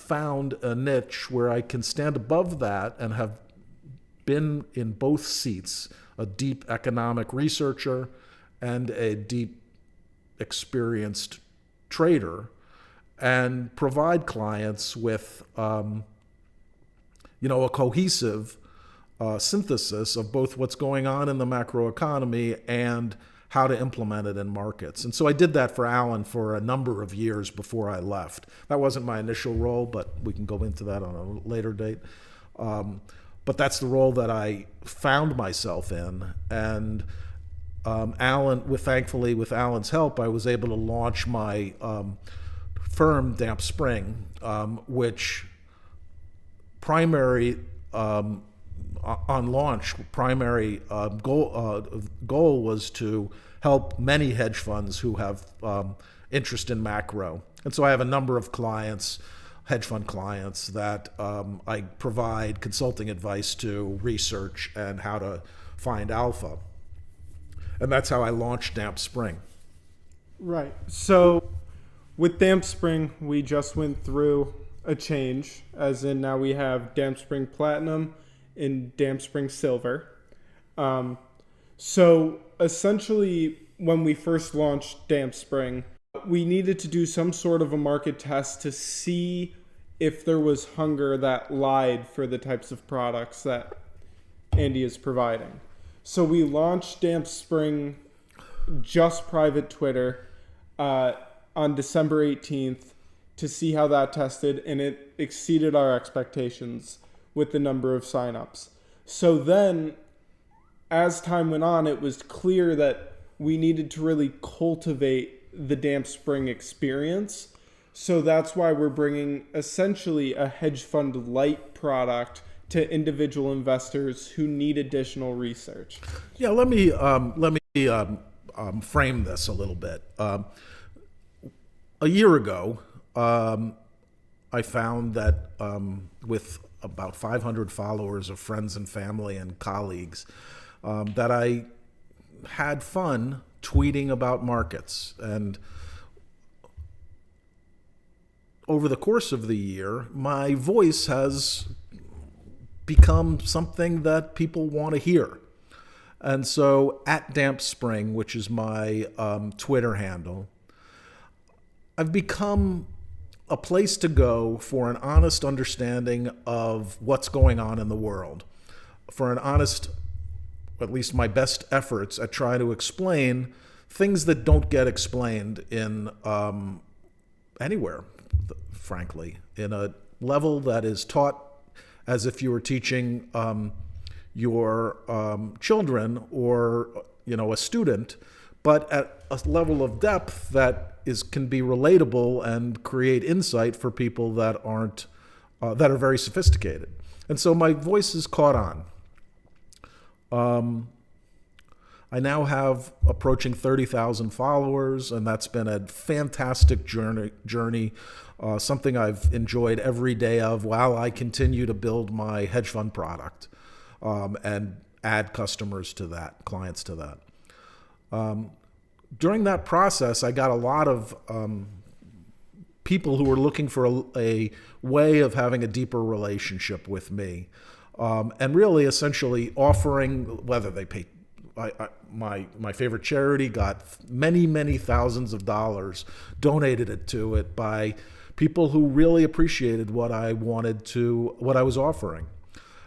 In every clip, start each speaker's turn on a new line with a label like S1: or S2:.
S1: found a niche where I can stand above that and have been in both seats, a deep economic researcher and a deep experienced trader, and provide clients with a cohesive synthesis of both what's going on in the macroeconomy and how to implement it in markets. And so I did that for Alan for a number of years before I left. That wasn't my initial role, but we can go into that on a later date. But that's the role that I found myself in. And thankfully, with Alan's help, I was able to launch my firm, Damp Spring, which primary goal was to help many hedge funds who have interest in macro. And so I have a number of clients, hedge fund clients, that I provide consulting advice to, research, and how to find alpha. And that's how I launched Damp Spring.
S2: Right. So with Damp Spring, we just went through a change, as in now we have Damp Spring Platinum and Damp Spring Silver. So essentially, when we first launched Damp Spring, we needed to do some sort of a market test to see if there was hunger that lied for the types of products that Andy is providing. So we launched Damp Spring just private Twitter on December 18th to see how that tested, and it exceeded our expectations with the number of signups. So then, as time went on, it was clear that we needed to really cultivate the Damp Spring experience. So that's why we're bringing essentially a hedge fund light product to individual investors who need additional research.
S1: Yeah, let me frame this a little bit. A year ago, I found that with about 500 followers of friends and family and colleagues, that I had fun tweeting about markets. And over the course of the year, my voice has become something that people want to hear. And so at Damp Spring, which is my Twitter handle, I've become a place to go for an honest understanding of what's going on in the world, for an honest, at least my best efforts at trying to explain things that don't get explained in anywhere, frankly, in a level that is taught as if you were teaching your children or a student, but at a level of depth that can be relatable and create insight for people that aren't that are very sophisticated. And so my voice is caught on. I now have approaching 30,000 followers, and that's been a fantastic journey, something I've enjoyed every day of while I continue to build my hedge fund product and add customers to that, clients to that. During that process, I got a lot of people who were looking for a way of having a deeper relationship with me, and really essentially offering, whether they pay, my favorite charity got many thousands of dollars donated to it by people who really appreciated what I was offering.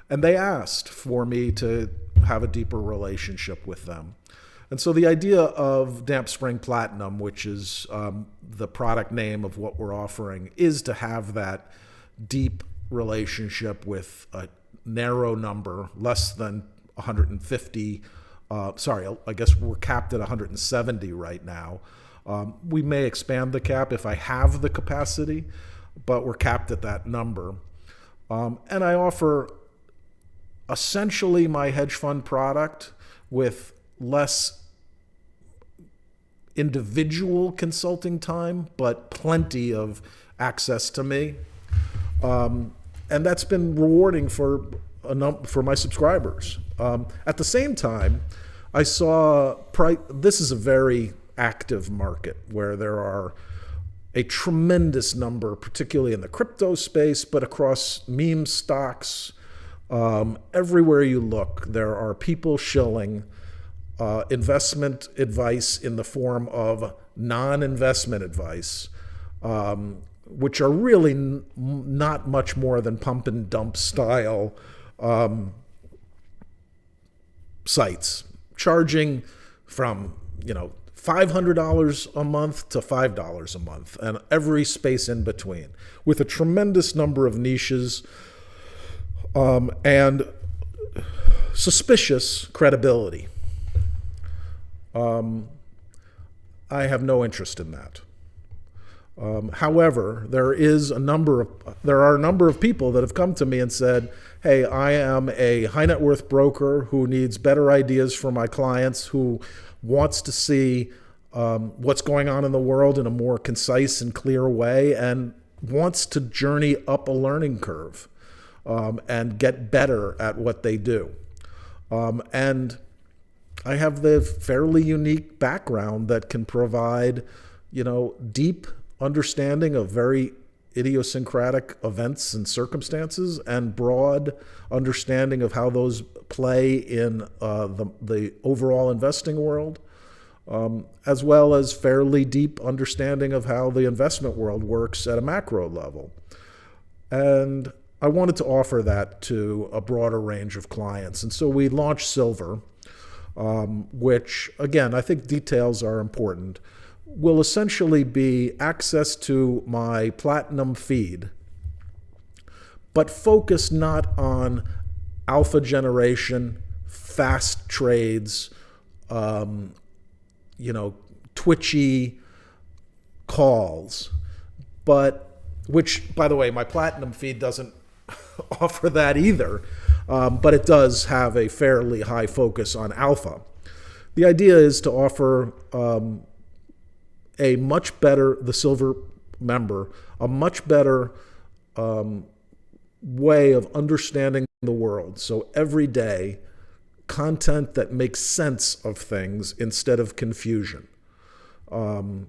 S1: And they asked for me to have a deeper relationship with them. And so the idea of Damp Spring Platinum, which is the product name of what we're offering, is to have that deep relationship with a narrow number, less than 150. I guess we're capped at 170 right now. We may expand the cap if I have the capacity, but we're capped at that number. And I offer essentially my hedge fund product with less individual consulting time, but plenty of access to me. And that's been rewarding for my subscribers. At the same time, I saw this is a very active market where there are a tremendous number, particularly in the crypto space, but across meme stocks. Everywhere you look, there are people shilling investment advice in the form of non-investment advice, which are really not much more than pump and dump style sites, charging from $500 a month to $5 a month, and every space in between, with a tremendous number of niches and suspicious credibility. I have no interest in that. However, there are a number of people that have come to me and said, hey, I am a high net worth broker who needs better ideas for my clients, who wants to see what's going on in the world in a more concise and clear way, and wants to journey up a learning curve and get better at what they do. And I have the fairly unique background that can provide, deep understanding of very idiosyncratic events and circumstances, and broad understanding of how those play in the overall investing world, as well as fairly deep understanding of how the investment world works at a macro level. And I wanted to offer that to a broader range of clients. And so we launched Silver, which, again, I think details are important, will essentially be access to my platinum feed, but focus not on alpha generation, fast trades, twitchy calls, but which, by the way, my platinum feed doesn't offer that either, but it does have a fairly high focus on alpha. The idea is to offer the Silver member, a much better way of understanding the world. So every day, content that makes sense of things instead of confusion.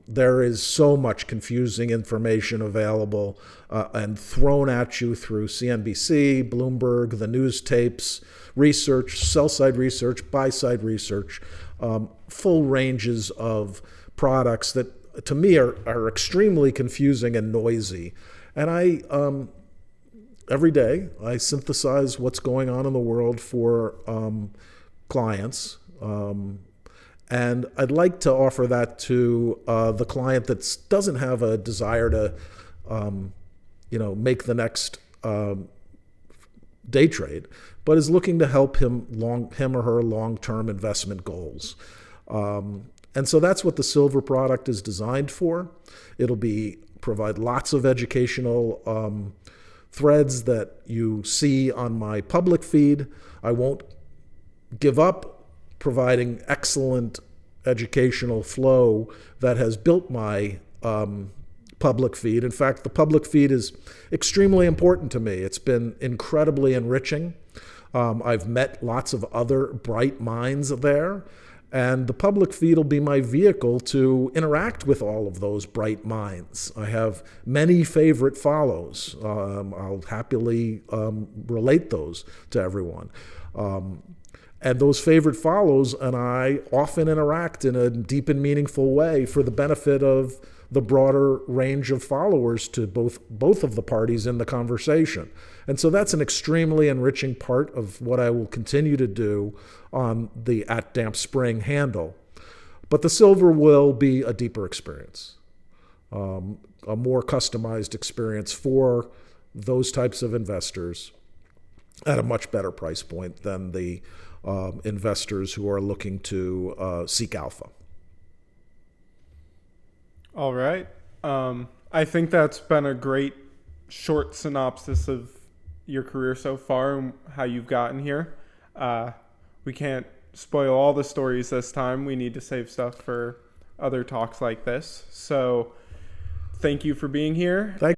S1: There is so much confusing information available and thrown at you through CNBC, Bloomberg, the news tapes, research, sell-side research, buy-side research, full ranges of products that, to me, are extremely confusing and noisy. And every day, I synthesize what's going on in the world for clients. And I'd like to offer that to the client that doesn't have a desire to, make the next day trade, but is looking to help him or her long-term investment goals. And so that's what the Silver product is designed for. It'll provide lots of educational threads that you see on my public feed. I won't give up providing excellent educational flow that has built my public feed. In fact, the public feed is extremely important to me. It's been incredibly enriching. I've met lots of other bright minds there, and the public feed will be my vehicle to interact with all of those bright minds. I have many favorite follows. I'll happily relate those to everyone. And those favorite follows and I often interact in a deep and meaningful way for the benefit of the broader range of followers to both of the parties in the conversation. And so that's an extremely enriching part of what I will continue to do on the @DampSpring handle. But the Silver will be a deeper experience, a more customized experience for those types of investors at a much better price point than the investors who are looking to seek alpha.
S2: All right. I think that's been a great short synopsis of your career so far and how you've gotten here. We can't spoil all the stories this time. We need to save stuff for other talks like this. So thank you for being here.